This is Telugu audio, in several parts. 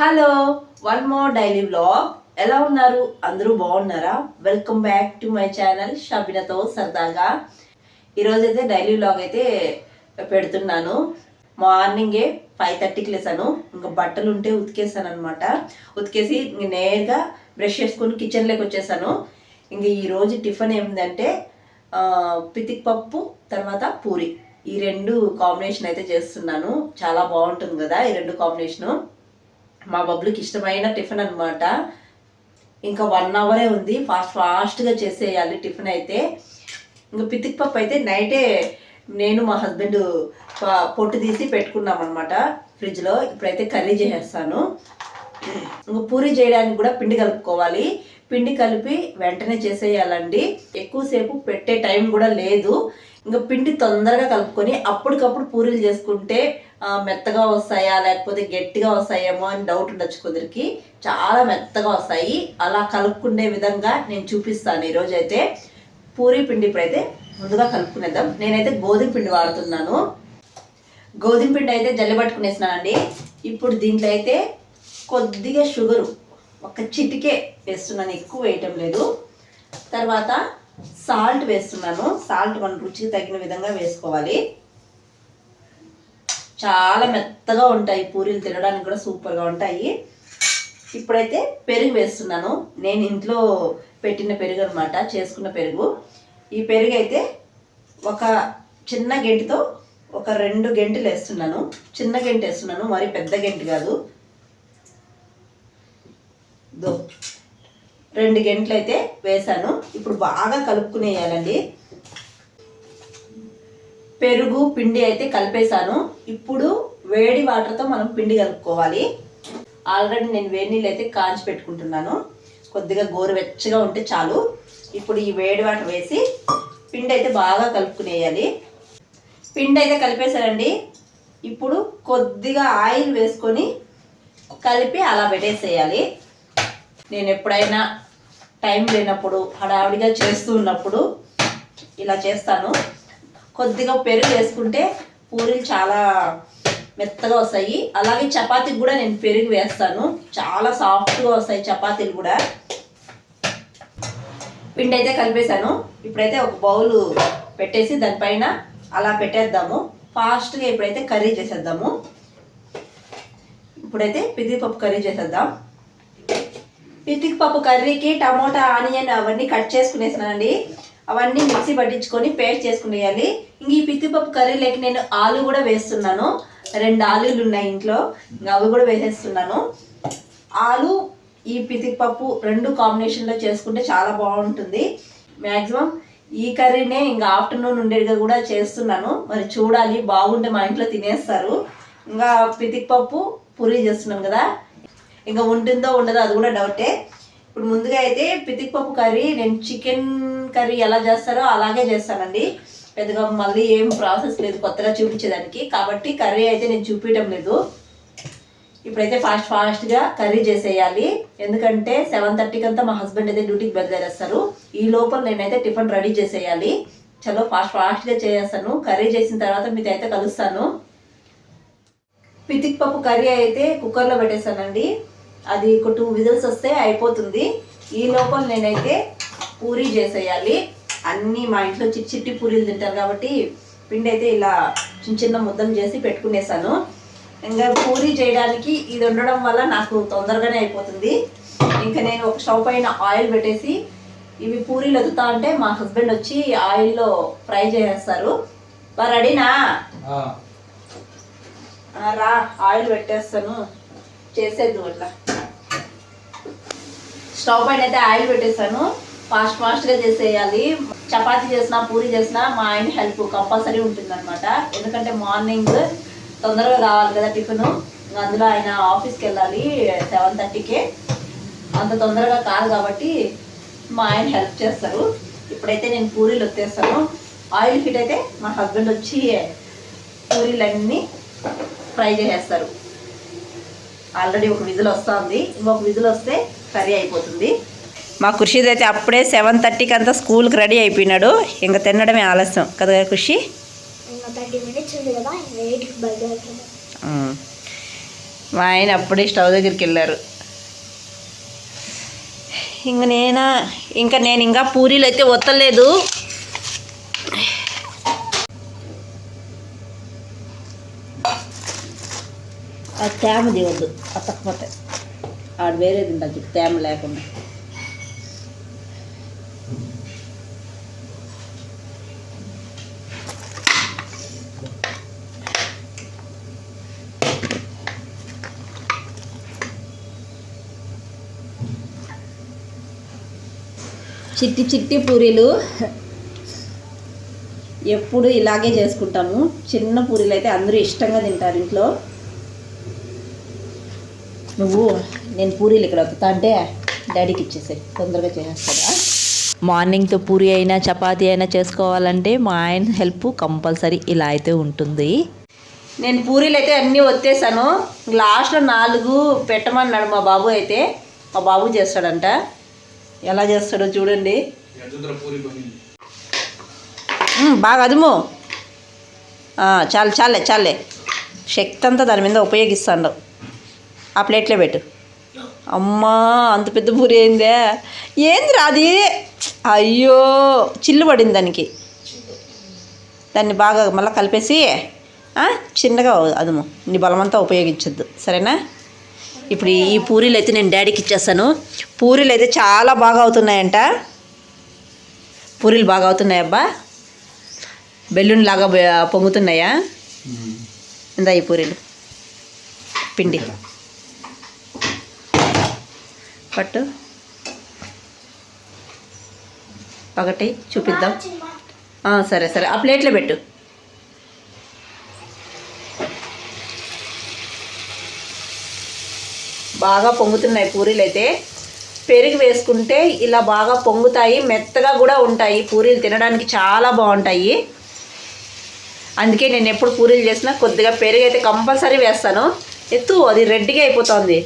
Hello, one more daily vlog. ఎలా ఉన్నారు? అందరూ బాగున్నారా? Welcome back to my channel షబీనాతో సరదాగా. ఈరోజైతే డైలీ వ్లాగ్ అయితే పెడుతున్నాను. మార్నింగే 5:30కి లేసాను. ఇంకా బట్టలు ఉంటే ఉతికేసాను అనమాట. ఉతికేసి నేరుగా బ్రష్ చేసుకుని కిచెన్లోకి వచ్చేసాను. ఇంక ఈరోజు టిఫిన్ ఏమిటంటే పితిక్ పప్పు తర్వాత పూరి, ఈ రెండు కాంబినేషన్ అయితే చేస్తున్నాను. చాలా బాగుంటుంది కదా ఈ రెండు కాంబినేషను. మా బబ్బులకి ఇష్టమైన టిఫిన్ అనమాట. ఇంకా 1 అవరే ఉంది, ఫాస్ట్గా చేసేయాలి టిఫిన్ అయితే. ఇంకా పితిక్ పప్పు అయితే నైటే నేను మా హస్బెండ్ పొట్టు తీసి పెట్టుకున్నాం అనమాట ఫ్రిడ్జ్లో. ఇప్పుడైతే కర్రీ చేసేస్తాను. ఇంకా పూరి చేయడానికి కూడా పిండి కలుపుకోవాలి. పిండి కలిపి వెంటనే చేసేయాలండి. ఎక్కువసేపు పెట్టే టైం కూడా లేదు. ఇంకా పిండి తొందరగా కలుపుకొని అప్పటికప్పుడు పూరీలు చేసుకుంటే మెత్తగా వస్తాయా లేకపోతే గట్టిగా వస్తాయేమో అని డౌట్ ఉండొచ్చు కొందరికి. చాలా మెత్తగా వస్తాయి. అలా కలుపుకునే విధంగా నేను చూపిస్తాను ఈరోజు అయితే. పూరీ పిండి ఇప్పుడైతే ముందుగా కలుపుకునేద్దాం. నేనైతే గోధుమ పిండి వాడుతున్నాను. గోధుమ పిండి అయితే జల్లి పట్టుకునేసినానండి. ఇప్పుడు దీంట్లో అయితే కొద్దిగా షుగరు ఒక చిటికే వేస్తున్నాను, ఎక్కువ వేయటం లేదు. తర్వాత సాల్ట్ వేస్తున్నాను. సాల్ట్ మన రుచికి తగిన విధంగా వేసుకోవాలి. చాలా మెత్తగా ఉంటాయి పూరీలు, తినడానికి కూడా సూపర్గా ఉంటాయి. ఇప్పుడైతే పెరుగు వేస్తున్నాను. నేను ఇంట్లో పెట్టిన పెరుగు అనమాట, చేసుకున్న పెరుగు. ఈ పెరుగు అయితే ఒక చిన్న గెంటితో ఒక 2 గెంటలు వేస్తున్నాను. చిన్న గెంటి వేస్తున్నాను, మరి పెద్ద గెంటి కాదు. 2 గంటలు అయితే వేసాను. ఇప్పుడు బాగా కలుపుకునేయాలండి. పెరుగు పిండి అయితే కలిపేశాను. ఇప్పుడు వేడి వాటర్తో మనం పిండి కలుపుకోవాలి. ఆల్రెడీ నేను వేడి నీళ్ళు అయితే కాంచి పెట్టుకుంటున్నాను. కొద్దిగా గోరువెచ్చగా ఉంటే చాలు. ఇప్పుడు ఈ వేడి వాటర్ వేసి పిండి అయితే బాగా కలుపుకునేయాలి. పిండి అయితే కలిపేశానండి. ఇప్పుడు కొద్దిగా ఆయిల్ వేసుకొని కలిపి అలా పెట్టేసేయాలి. నేను ఎప్పుడైనా టైం లేనప్పుడు హడావిడిగా చేస్తూ ఉన్నప్పుడు ఇలా చేస్తాను. కొద్దిగా పెరుగు వేసుకుంటే పూరీలు చాలా మెత్తగా వస్తాయి. అలాగే చపాతీకి కూడా నేను పెరుగు వేస్తాను, చాలా సాఫ్ట్గా వస్తాయి చపాతీలు కూడా. పిండి అయితే కలిపేశాను. ఇప్పుడైతే ఒక బౌలు పెట్టేసి దానిపైన అలా పెట్టేద్దాము. ఫాస్ట్గా ఇప్పుడైతే కర్రీ చేసేద్దాము. ఇప్పుడైతే పితిక్ పప్పు కర్రీ చేసేద్దాం. పితిక్ పప్పు కర్రీకి టమోటా, ఆనియన్ అవన్నీ కట్ చేసుకునేసానండి. అవన్నీ మిక్సీ పట్టించుకొని పేస్ట్ చేసుకునేయాలి. ఇంక ఈ పితిక్ పప్పు కర్రీలోకి నేను ఆలు కూడా వేస్తున్నాను. 2 ఆలులు ఉన్నాయి ఇంట్లో, ఇంకా అవి కూడా వేసేస్తున్నాను. ఆలు ఈ పితిక్ పప్పు 2 కాంబినేషన్లో చేసుకుంటే చాలా బాగుంటుంది. మ్యాక్సిమం ఈ కర్రీనే ఇంకా ఆఫ్టర్నూన్ ఉండేగా కూడా చేస్తున్నాను. మరి చూడాలి, బాగుంటే మా ఇంట్లో తినేస్తారు. ఇంకా పితిక్ పప్పు పూరీ చేస్తున్నాను కదా, ఇంకా ఉంటుందో ఉండదో అది కూడా డౌటే. ఇప్పుడు ముందుగా అయితే పితిక్ పప్పు కర్రీ నేను చికెన్ కర్రీ ఎలా చేస్తారో అలాగే చేస్తానండి. పెద్దగా మళ్ళీ ఏం ప్రాసెస్ లేదు కొత్తగా చూపించేదానికి, కాబట్టి కర్రీ అయితే నేను చూపించడం లేదు. ఇప్పుడైతే ఫాస్ట్గా కర్రీ చేసేయాలి. ఎందుకంటే 7:30కి అంతా మా హస్బెండ్ అయితే డ్యూటీకి బయలుదేరేస్తారు. ఈ లోపల నేనైతే టిఫిన్ రెడీ చేసేయాలి. చలో ఫాస్ట్గా చేసేస్తాను. కర్రీ చేసిన తర్వాత మీకు అయితే కలుస్తాను. పితిక్ పప్పు కర్రీ అయితే కుక్కర్లో పెట్టేస్తానండి. అది ఒక 2 విజిల్స్ వస్తే అయిపోతుంది. ఈ లోపల నేనైతే పూరీ చేసేయాలి. అన్నీ మా ఇంట్లో చిట్టి పూరీలు తింటారు కాబట్టి పిండి అయితే ఇలా చిన్న ముద్దలు చేసి పెట్టుకునేసాను. ఇంకా పూరీ చేయడానికి ఇది ఉండడం వల్ల నాకు తొందరగానే అయిపోతుంది. ఇంకా నేను ఒక స్టవ్ పైన ఆయిల్ పెట్టేసి ఇవి పూరీలు ఎదుగుతా అంటే మా హస్బెండ్ వచ్చి ఆయిల్లో ఫ్రై చేసేస్తారు. రెడీనా? రా, ఆయిల్ పెట్టేస్తాను, చేసేద్దు. అట్లా స్టవ్ పైన అయితే ఆయిల్ పెట్టేస్తాను. ఫాస్ట్గా చేసేయాలి. చపాతీ చేసినా పూరీ చేసినా మా ఆయన హెల్ప్ కంపల్సరీ ఉంటుంది అనమాట. ఎందుకంటే మార్నింగ్ తొందరగా కావాలి కదా టిఫిన్. అందులో ఆయన ఆఫీస్కి వెళ్ళాలి 7:30కే. అంత తొందరగా కాదు కాబట్టి మా ఆయన హెల్ప్ చేస్తారు. ఇప్పుడైతే నేను పూరీలు వచ్చేస్తాను. ఆయిల్ హీట్ అయితే మా హస్బెండ్ వచ్చి పూరీలన్నీ ఫ్రై చేసేస్తారు. ఆల్రెడీ ఒక విజిల్ వస్తుంది, ఇంకొక విజిల్ వస్తే కర్రీ అయిపోతుంది. మా ఖుషి అయితే అప్పుడే 7:30కి అంతా స్కూల్కి రెడీ అయిపోయినాడు. ఇంకా తినడమే ఆలస్యం కదా ఖుషి. 30 minutes ఉంది కదా, 8కి బయలుదేరుతాను. మా ఆయన అప్పుడే స్టవ్ దగ్గరికి వెళ్ళారు. నేను ఇంకా పూరీలు అయితే వత్తలేదు. అది తేమ దిగద్దు, అతకపోతే ఆడు వేరేది ఉండదు తేమ లేకుండా. చిట్టి చిట్టి పూరీలు ఎప్పుడు ఇలాగే చేసుకుంటాము. చిన్న పూరీలు అయితే అందరూ ఇష్టంగా తింటారు ఇంట్లో. నేను పూరీలు ఇక్కడ వస్తా అంటే డాడీకి ఇచ్చేసాయి, తొందరగా చేసేస్తాడా. మార్నింగ్తో పూరీ అయినా చపాతీ అయినా చేసుకోవాలంటే మా ఆయన హెల్ప్ కంపల్సరీ ఇలా అయితే ఉంటుంది. నేను పూరీలు అయితే అన్నీ ఒత్తేసాను. లాస్ట్లో 4 పెట్టమన్నాడు మా బాబు. అయితే మా బాబు చేస్తాడంట. ఎలా చేస్తాడో చూడండి. బాగా అదుము. చాలే శక్తి అంతా దాని మీద ఉపయోగిస్తాడు. ఆ ప్లేట్లో పెట్టు. అమ్మా అంత పెద్ద పూరి అయిందే. ఏంది రాది? అయ్యో చిల్లు పడింది దానికి. దాన్ని బాగా మళ్ళీ కలిపేసి చిన్నగా అదుము. నీ బలమంతా ఉపయోగించొద్దు, సరేనా? ఇప్పుడు ఈ పూరీలు అయితే నేను డాడీకి ఇచ్చేస్తాను. పూరీలు అయితే చాలా బాగా అవుతున్నాయంట. పూరీలు బాగా అవుతున్నాయి అబ్బా, బెలూన్ లాగా పొంగుతున్నాయా? ఇందా ఈ పూరీలు పిండి పట్టు, ఒకటి చూపిద్దాం. సరే ఆ ప్లేట్లో పెట్టు. బాగా పొంగుతున్నాయి పూరీలు అయితే. పెరుగు వేసుకుంటే ఇలా బాగా పొంగుతాయి, మెత్తగా కూడా ఉంటాయి. పూరీలు తినడానికి చాలా బాగుంటాయి. అందుకే నేను ఎప్పుడు పూరీలు చేసినా కొద్దిగా పెరుగు అయితే కంపల్సరీ వేస్తాను. ఎత్తు, అది రెడ్గా అయిపోతుంది.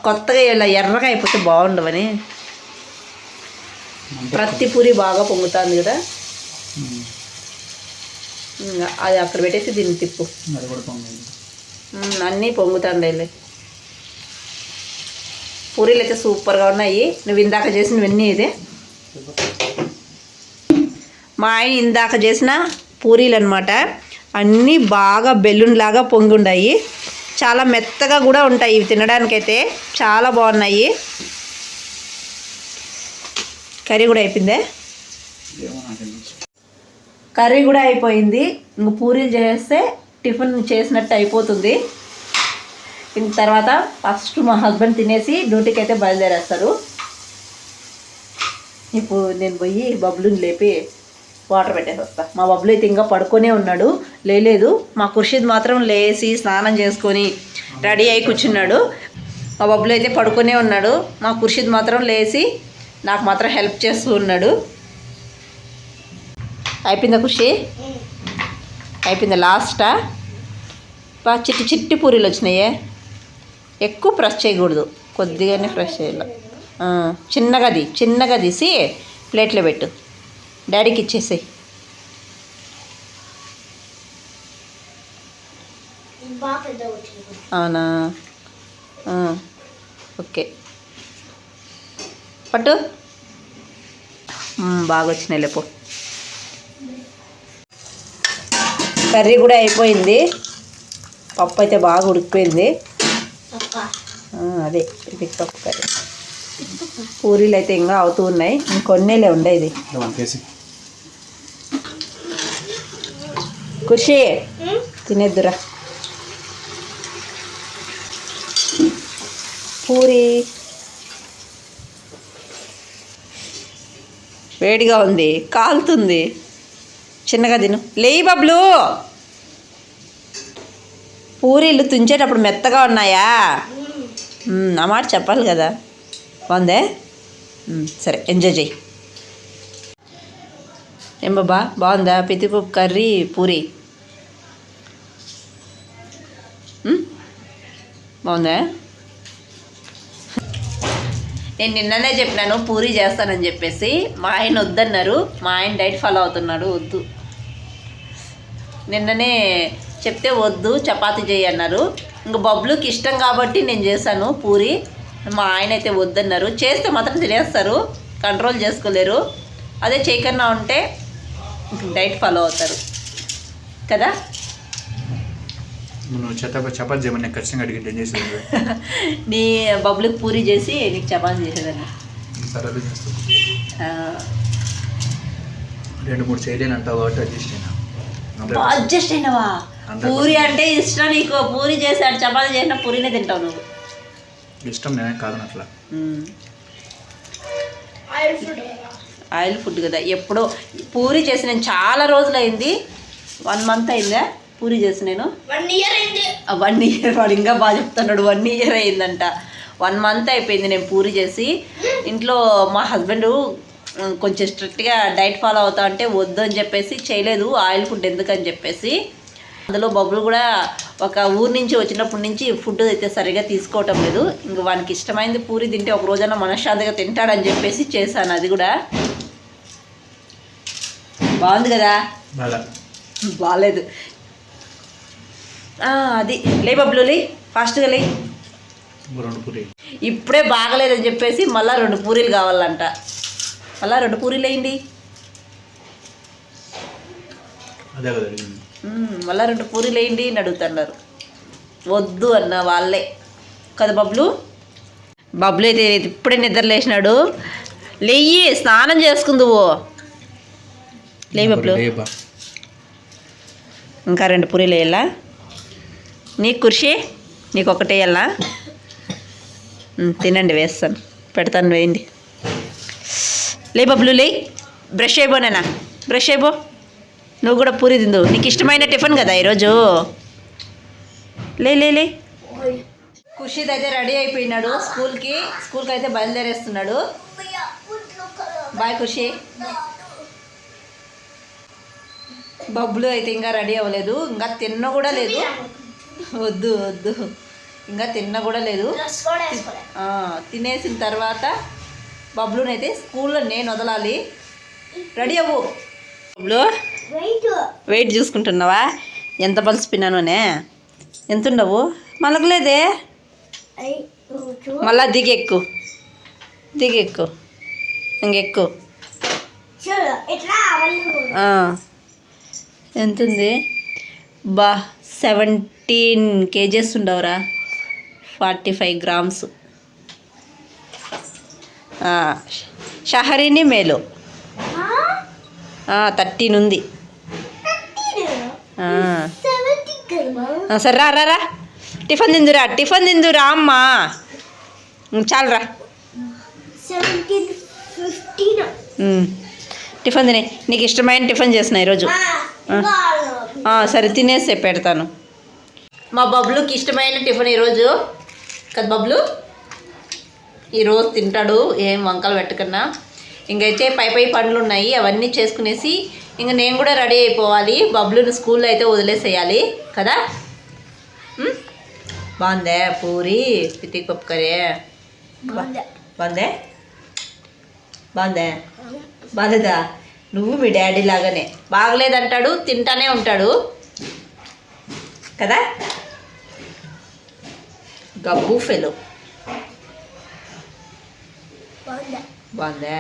కొత్తగా ఇలా ఎర్రగా అయిపోతే బాగుండవని ప్రతి పూరి బాగా పొంగుతుంది కదా. అది అక్కడ పెట్టేసి దీన్ని తిప్పు. అన్నీ పొంగుతాండే. పూరీలు అయితే సూపర్గా ఉన్నాయి. నువ్వు ఇందాక చేసినవన్నీ ఇదే. మా ఆయన ఇందాక చేసిన పూరీలు అనమాట. అన్నీ బాగా బెలూన్ లాగా పొంగి ఉన్నాయి. చాలా మెత్తగా కూడా ఉంటాయి. ఇవి తినడానికైతే చాలా బాగున్నాయి. కర్రీ కూడా అయిపోయిందే. కర్రీ కూడా అయిపోయింది. ఇంక పూరీలు చేస్తే టిఫిన్ చేసినట్టు అయిపోతుంది. ఇంక తర్వాత ఫస్ట్ మా హస్బెండ్ తినేసి డ్యూటీకి అయితే బయలుదేరేస్తారు. ఇప్పుడు నేను పోయి బబ్లుని లేపి వాటర్ పెట్టేసి వస్తా. మా బబ్లు అయితే ఇంకా పడుకొనే ఉన్నాడు, లేదు. మా ఖుర్షీద్ మాత్రం లేచి స్నానం చేసుకొని రెడీ అయి కూర్చున్నాడు. మా బబ్లు అయితే పడుకొనే ఉన్నాడు. మా ఖుర్షీద్ మాత్రం లేచి నాకు మాత్రం హెల్ప్ చేస్తూ ఉన్నాడు. అయిపోయిందా ఖుషి? అయిపోయిందా? లాస్టా? చిట్టి చిట్టి పూరీలు వచ్చినాయే. ఎక్కువ ప్రెస్ చేయకూడదు, కొద్దిగానే ప్రెస్ చేయాలి. చిన్నగా తీసి ప్లేట్లో పెట్టు. డాడీకి ఇచ్చేసేయి. అవునా? ఓకే పట్టు. బాగా వచ్చినాయి లేపో. కర్రీ కూడా అయిపోయింది. పప్పు అయితే బాగా ఉడికిపోయింది. అదే పప్పు కర్రీ. పూరీలు అయితే ఇంకా అవుతూ ఉన్నాయి. ఇంకొన్నేలే ఉండేది. ఖుషి తినేద్దురా పూరి. వేడిగా ఉంది, కాలుతుంది. చిన్నగా తిను. లేయి బబ్లు. పూరీలు తుంచేటప్పుడు మెత్తగా ఉన్నాయా? ఆ మాట చెప్పాలి కదా. బాగుందే? సరే ఎంజాయ్ చెయ్యి. ఏం బాబా, బాగుందా పితిపప్పు కర్రీ పూరి? బాగుందా? నేను నిన్ననే చెప్పినాను పూరి చేస్తానని చెప్పేసి. మా ఆయన వద్దన్నారు. మా ఆయన డైట్ ఫాలో అవుతున్నాడు. వద్దు నిన్ననే చెప్తే వద్దు చపాతీ చేయి అన్నారు. ఇంకా బబ్లుకి ఇష్టం కాబట్టి నేను చేశాను పూరి. మా ఆయన అయితే వద్దన్నారు. చేస్తే మాత్రం తినేస్తారు, కంట్రోల్ చేసుకోలేరు. అదే చేయకన్నా ఉంటే డైట్ ఫాలో అవుతారు కదా. చపాతీ చేయమని ఖచ్చితంగా అడిగి చేసేది. నీ బబ్లుకి పూరి చేసి నీకు చపాతీ చేసేదాన్ని. 2-3 చేయలేను అంటావు కాబట్టి అడ్జస్ట్ అయినావా? పూరి అంటే ఇష్టం నీకు, పూరి చేసాడు చపాతీ చేసిన పూరినే తింటావు నువ్వు. ఇష్టం నేనే కాదని అట్లా. ఆయిల్ ఫుడ్ కదా. ఎప్పుడో పూరి చేసి నేను చాలా రోజులు అయింది. 1 మంత్ అయిందా పూరి చేసి నేను? 1 ఇయర్ అయింది. 1 ఇయర్ వాడు ఇంకా బాగా చెప్తున్నాడు. 1 ఇయర్ అయిందంట. 1 మంత్ అయిపోయింది నేను పూరి చేసి. ఇంట్లో మా హస్బెండ్ కొంచెం స్ట్రిక్ట్గా డైట్ ఫాలో అవుతా అంటే వద్దు అని చెప్పేసి చేయలేదు, ఆయిల్ ఫుడ్ ఎందుకని చెప్పేసి. అందులో బబ్బులు కూడా ఒక ఊరు నుంచి వచ్చినప్పటి నుంచి ఫుడ్ అయితే సరిగా తీసుకోవటం లేదు. ఇంక వానికి ఇష్టమైంది పూరి తింటే ఒక రోజైనా మనశ్శాంతిగా తింటాడని చెప్పేసి చేశాను. అది కూడా బాగుంది కదా. బాగాలేదు. అది లే బబ్బులు, లే ఫాస్ట్గా లే. ఇప్పుడే బాగలేదని చెప్పేసి మళ్ళీ 2 పూరీలు కావాలంట. మళ్ళీ 2 పూరీలు వేయండి. మళ్ళీ 2 పూరీలు వేయండి అని అడుగుతున్నారు. వద్దు అన్న వాళ్ళే కదా. బబ్లు అయితే ఇప్పుడే నిద్ర లేచినాడు. లేయి స్నానం చేసుకుందువు. లే బబ్లు. ఇంకా 2 పూరీలు వేయాలా నీకు? కృషి నీకు ఒకటే వేయాలా? తినండి, వేస్తాను, పెడతాను, వేయండి. లే బబ్లు లే. బ్రష్ అయిపోయినా, బ్రష్ అయిపో. నువ్వు కూడా పూరి తిందు, నీకు ఇష్టమైన టిఫిన్ కదా ఈరోజు. లే లే లే. ఖుషిద్ అయితే రెడీ అయిపోయినాడు స్కూల్కి అయితే బయలుదేరేస్తున్నాడు. బాయ్ ఖుషి. బబ్బులు అయితే ఇంకా రెడీ అవ్వలేదు, ఇంకా తిన్న కూడా లేదు. వద్దు వద్దు, ఇంకా తిన్న కూడా లేదు. తినేసిన తర్వాత బబ్లునైతే స్కూల్లో నేను వదలాలి. రెడీ అవ్వు బబ్లు. వెయిట్ చూసుకుంటున్నావా? ఎంత పలిసిపోయినానునే? ఎంత ఉండవు? మలగలేదే. మళ్ళా దిగెక్కు ఇంకెక్కు. ఎంతుంది? 17 kgs ఉండవురా. 45 grams. షహరీని మేలు 13 ఉంది. సరే రా టిఫిన్ తిందురా అమ్మా. చాలరా. టిఫిన్ తినే. నీకు ఇష్టమైన టిఫిన్ చేసిన ఈరోజు. సరే తినేసి పెడతాను. మా బబ్లుకి ఇష్టమైన టిఫిన్ ఈరోజు కదా బబ్లు. ఈరోజు తింటాడు ఏం వంకలు పెట్టుకున్నా. ఇంకైతే పై పనులు ఉన్నాయి, అవన్నీ చేసుకునేసి ఇంక నేను కూడా రెడీ అయిపోవాలి. బబ్లుని స్కూల్లో అయితే వదిలేసేయాలి కదా. బాగుందే పూరి పితికి పప్పు కర్రీ? బాగాలేదా? నువ్వు మీ డాడీ లాగానే బాగలేదంటాడు, తింటానే ఉంటాడు కదా. గబ్బు ఫెలో. బాగుందా?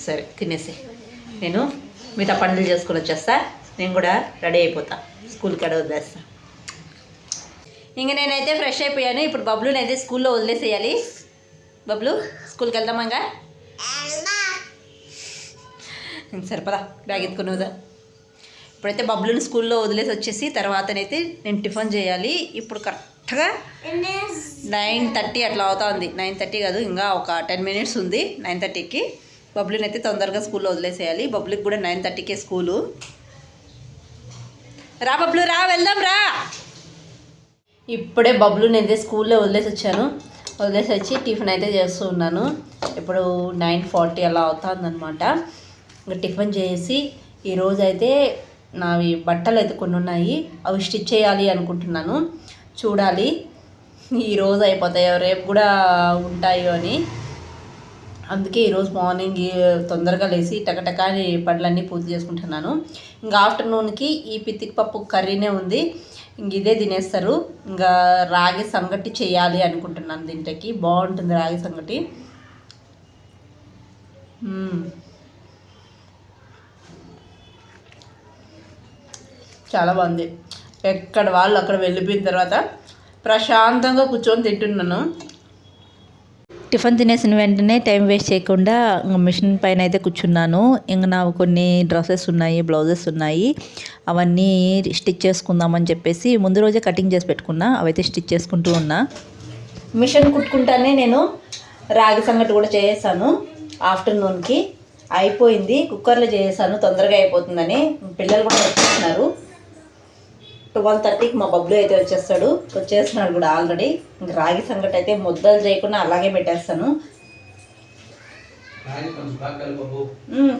సరే తినేసి నేను మిగతా పనులు చేసుకొని వచ్చేస్తా. నేను కూడా రెడీ అయిపోతా, స్కూల్కి అడ వదిలేస్తా. ఇంక నేనైతే ఫ్రెష్ అయిపోయాను. ఇప్పుడు బబ్లుని అయితే స్కూల్లో వదిలేసేయాలి. బబ్లు స్కూల్కి వెళ్దామా? ఇంకా సరిపదా బ్యాగ్ ఎత్తుకుని వదా. ఇప్పుడైతే బబ్లుని స్కూల్లో వదిలేసి వచ్చేసి తర్వాతనైతే నేను టిఫిన్ చేయాలి. ఇప్పుడు కరెక్ట్గా 9:30 అట్లా అవుతుంది. 9:30 కాదు, ఇంకా ఒక 10 minutes ఉంది 9:30కి. బబ్లుని అయితే తొందరగా స్కూల్లో వదిలేసేయాలి. బబ్లుకి కూడా 9:30కే స్కూలు. రా బబ్లు రా, వెళ్దాం రా. ఇప్పుడే బబ్లుని అయితే స్కూల్లో వదిలేసి వచ్చాను. వదిలేసి వచ్చి టిఫిన్ అయితే చేస్తూ ఉన్నాను. ఇప్పుడు 9:40 అలా అవుతుందన్నమాట. ఇంకా టిఫిన్ చేసి ఈరోజు అయితే నావి బట్టలు అయితే కొన్ని ఉన్నాయి, అవి స్టిచ్ చేయాలి అనుకుంటున్నాను. చూడాలి ఈరోజు అయిపోతాయో రేపు కూడా ఉంటాయో అని. అందుకే ఈరోజు మార్నింగ్ తొందరగా లేచి టకటకా పనులన్నీ పూర్తి చేసుకుంటున్నాను. ఇంకా ఆఫ్టర్నూన్కి ఈ పితికి పప్పు కర్రీనే ఉంది, ఇంక ఇదే తినేస్తారు. ఇంకా రాగి సంగటి చేయాలి అనుకుంటున్నాను. దీంట్లోకి బాగుంటుంది రాగి సంగటి. చాలా బాగుంది. ఎక్కడ వాళ్ళు అక్కడ వెళ్ళిపోయిన తర్వాత ప్రశాంతంగా కూర్చొని తింటున్నాను. టిఫిన్ తినేసిన వెంటనే టైం వేస్ట్ చేయకుండా మిషన్ పైన అయితే కూర్చున్నాను. ఇంకా నాకు కొన్ని డ్రెస్సెస్ ఉన్నాయి, బ్లౌజెస్ ఉన్నాయి, అవన్నీ స్టిచ్ చేసుకుందామని చెప్పేసి ముందు రోజే కటింగ్ చేసి పెట్టుకున్నా. అవైతే స్టిచ్ చేసుకుంటూ ఉన్నా. మిషన్ కుట్టుకుంటానే నేను రాగి సంగటి కూడా చేసాను. ఆఫ్టర్నూన్కి అయిపోయింది, కుక్కర్లో చేసాను, తొందరగా అయిపోతుందని. పిల్లలు కూడా వచ్చేస్తున్నారు. 12:30కి మా బబ్లు అయితే వచ్చేస్తున్నాడు కూడా ఆల్రెడీ. ఇంక రాగి సంగటి అయితే ముద్దలు చేయకుండా అలాగే పెట్టేస్తాను.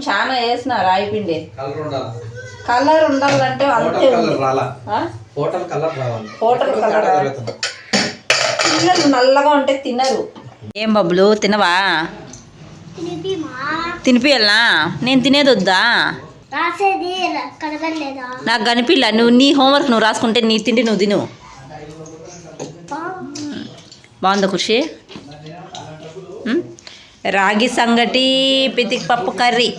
చాలా వేసిన రాయి పిండి. కలర్ ఉండాలంటే అంతే. హోటల్ కలర్ పిల్లలు నల్లగా ఉంటే తినరు. ఏం బబ్బులు తినవా? తినిపియాలా? నేను తినేది వద్దా? నాకు కనిపిల్ల. నువ్వు నీ హోంవర్క్ నువ్వు రాసుకుంటే నీ తిండి నువ్వు తిను. బాగుందా ఖుషి? రాగి సంగటి, పితికి పప్పు కర్రీ.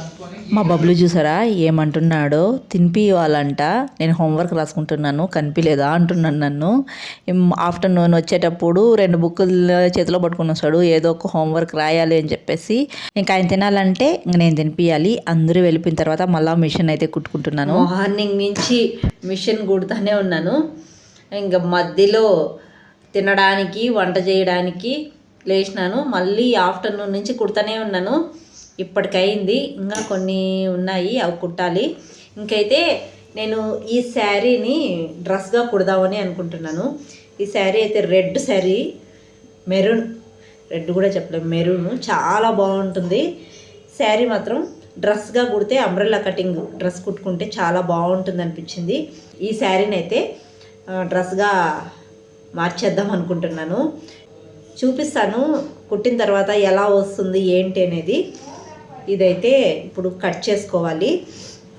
మా బబ్లు చూసారా ఏమంటున్నాడో? తినిపివ్వాలంట. నేను హోంవర్క్ రాసుకుంటున్నాను, కనిపించలేదా అంటున్నాను నన్ను. ఆఫ్టర్నూన్ వచ్చేటప్పుడు 2 బుక్కులు చేతిలో పట్టుకుని వస్తాడు, ఏదో ఒక హోంవర్క్ రాయాలి అని చెప్పేసి. ఇంకా ఆయన తినాలంటే ఇంక నేను తినిపించాలి. అందరూ వెళ్ళిపోయిన తర్వాత మళ్ళీ మిషన్ అయితే కుట్టుకుంటున్నాను. మార్నింగ్ నుంచి మిషన్ కుడుతూనే ఉన్నాను. ఇంకా మధ్యలో తినడానికి, వంట చేయడానికి లేచినాను. మళ్ళీ ఆఫ్టర్నూన్ నుంచి కుడుతూనే ఉన్నాను. ఇప్పటికైంది, ఇంకా కొన్ని ఉన్నాయి, అవి కుట్టాలి. ఇంకైతే నేను ఈ శారీని డ్రెస్గా కుడదామని అనుకుంటున్నాను. ఈ శారీ అయితే రెడ్ శారీ, మెరూన్, రెడ్ కూడా చెప్పలేము, మెరూన్ చాలా బాగుంటుంది. శారీ మాత్రం డ్రెస్గా కుడితే అంబ్రెల్లా కటింగ్ డ్రెస్ కుట్టుకుంటే చాలా బాగుంటుంది అనిపించింది. ఈ శారీని అయితే డ్రెస్గా మార్చేద్దాం అనుకుంటున్నాను. చూపిస్తాను కుట్టిన తర్వాత ఎలా వస్తుంది ఏంటి అనేది. ఇదైతే ఇప్పుడు కట్ చేసుకోవాలి.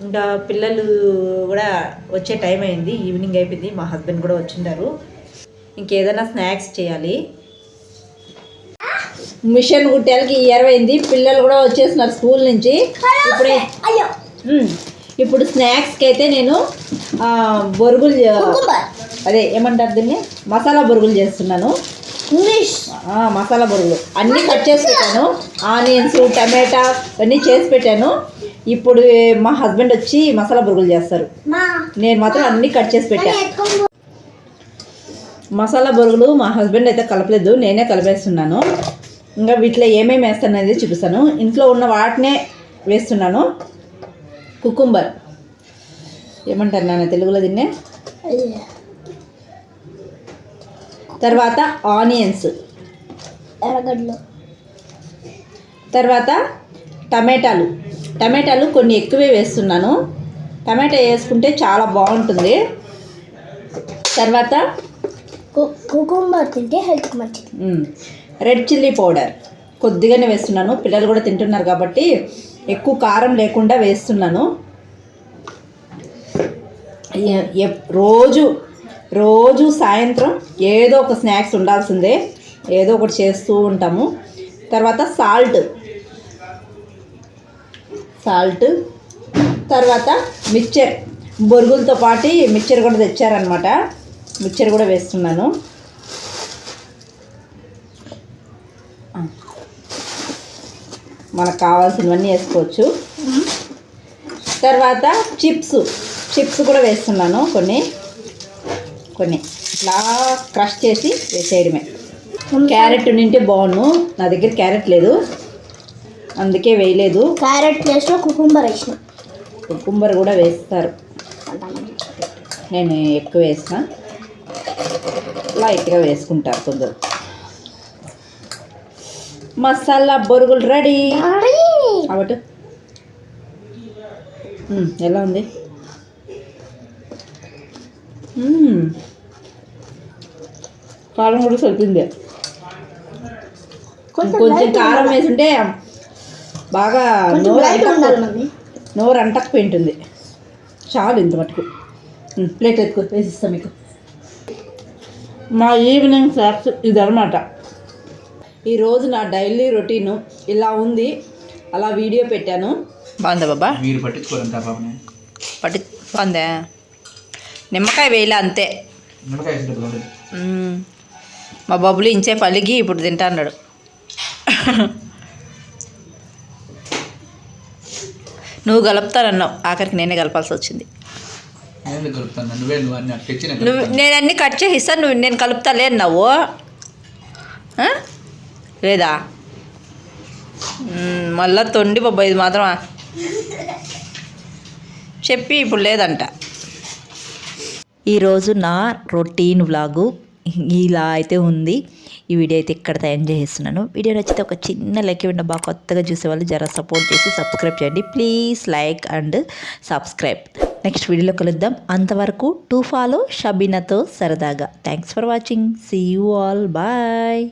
ఇంకా పిల్లలు కూడా వచ్చే టైం అయింది, ఈవినింగ్ అయిపోయింది. మా హస్బెండ్ కూడా వచ్చిండారు. ఇంకేదైనా స్నాక్స్ చేయాలి. మిషన్ కుట్టేళ్ళకి ఇయర్వైంది. పిల్లలు కూడా వచ్చేస్తున్నారు స్కూల్ నుంచి. ఇప్పుడు స్నాక్స్కి అయితే నేను బొరుగులు, అదే ఏమంటారు దీన్ని, మసాలా బొరుగులు చేస్తున్నాను. మసాలా బొరుగులు అన్నీ కట్ చేసి పెట్టాను. ఆనియన్స్, టమాటా అన్నీ చేసి పెట్టాను. ఇప్పుడు మా హస్బెండ్ వచ్చి మసాలా బొరుగులు చేస్తారు. నేను మాత్రం అన్నీ కట్ చేసి పెట్టాను. మసాలా బొరుగులు మా హస్బెండ్ అయితే కలపలేదు, నేనే కలిపేస్తున్నాను. ఇంకా వీటిలో ఏమేమి వేస్తాను అనేది చూపిస్తాను. ఇంట్లో ఉన్న వాటినే వేస్తున్నాను. కుకుంబర్ ఏమంటారు నాన్న తెలుగులో దీన్నే, తర్వాత ఆనియన్స్, ఎర్రగడ్డలు, తర్వాత టమాటాలు కొన్ని ఎక్కువే వేస్తున్నాను. టమాటా వేసుకుంటే చాలా బాగుంటుంది. తర్వాత కుకుంబర్ తింటే హెల్త్ మంచిది. రెడ్ చిల్లీ పౌడర్ కొద్దిగానే వేస్తున్నాను. పిల్లలు కూడా తింటున్నారు కాబట్టి ఎక్కువ కారం లేకుండా వేస్తున్నాను. రోజు సాయంత్రం ఏదో ఒక స్నాక్స్ ఉండాల్సిందే, ఏదో ఒకటి చేస్తూ ఉంటాము. తర్వాత సాల్ట్, తర్వాత మిక్చర్, బొరుగులతో పాటు మిక్చర్ కూడా తెచ్చారనమాట. మిక్చర్ కూడా వేస్తున్నాను. మనకు కావాల్సినవన్నీ వేసుకోవచ్చు. తర్వాత చిప్స్ కూడా వేస్తున్నాను. కొన్ని ఇట్లా క్రష్ చేసి వేసేయడమే. క్యారెట్ నింటే బాగుండు, నా దగ్గర క్యారెట్ లేదు అందుకే వేయలేదు. క్యారెట్ ప్లేస్లో కుకుంబర్ వేసిన. కుకుంబర్ కూడా వేస్తారు, నేను ఎక్కువ వేసిన, లైట్గా వేసుకుంటారు కొందరు. మసాలా బొరుగులు రెడీ. అవటు ఎలా ఉంది? కారం కూడా సరిపోయింది. కొంచెం కారం వేసుంటే బాగా నోరు అంటకపోయింటుంది. చాలు ఇంత మటుకు. ప్లేట్ ఎత్తుకో వేసిస్తాం మీకు. మా ఈవినింగ్ స్నాక్స్ ఇదనమాట. ఈరోజు నా డైలీ రొటీను ఇలా ఉంది. అలా వీడియో పెట్టాను. బాగుందా బాబా? మీరు పట్టించుకోరంట పాపని. బాగుందా? నిమ్మకాయ వేయలే అంతే. నిమ్మకాయ వేసేటప్పుడు కాదు. మా బబ్బులు ఇంచే పలిగి ఇప్పుడు తింటా అన్నాడు. నువ్వు కలుపుతానన్నావు, ఆఖరికి నేనే కలపాల్సి వచ్చింది. నేను కలుపుతాను. నువ్వు అన్నీ తెచ్చి నేను అన్నీ కట్ చేసి ఇస్తాను, నేను కలుపుతాలే అన్నావు. లేదా మళ్ళా తొండి బాబా ఇది మాత్రం చెప్పి ఇప్పుడు లేదంట. ఈరోజు నా రొటీన్ వ్లాగు ఇలా అయితే ఉంది. ఈ వీడియో అయితే ఇక్కడతో ఎంజాయ్ చేస్తున్నాను. వీడియో నచ్చితే ఒక చిన్న లైక్ ఇవ్వండి. బాగా కొత్తగా చూసేవాళ్ళు జర సపోర్ట్ చేసి సబ్స్క్రైబ్ చేయండి please. Like and subscribe. Next వీడియోలో కలుద్దాం. అంతవరకు టు ఫాలో షబీనాతో సరదాగా. Thanks for watching. See you all. Bye.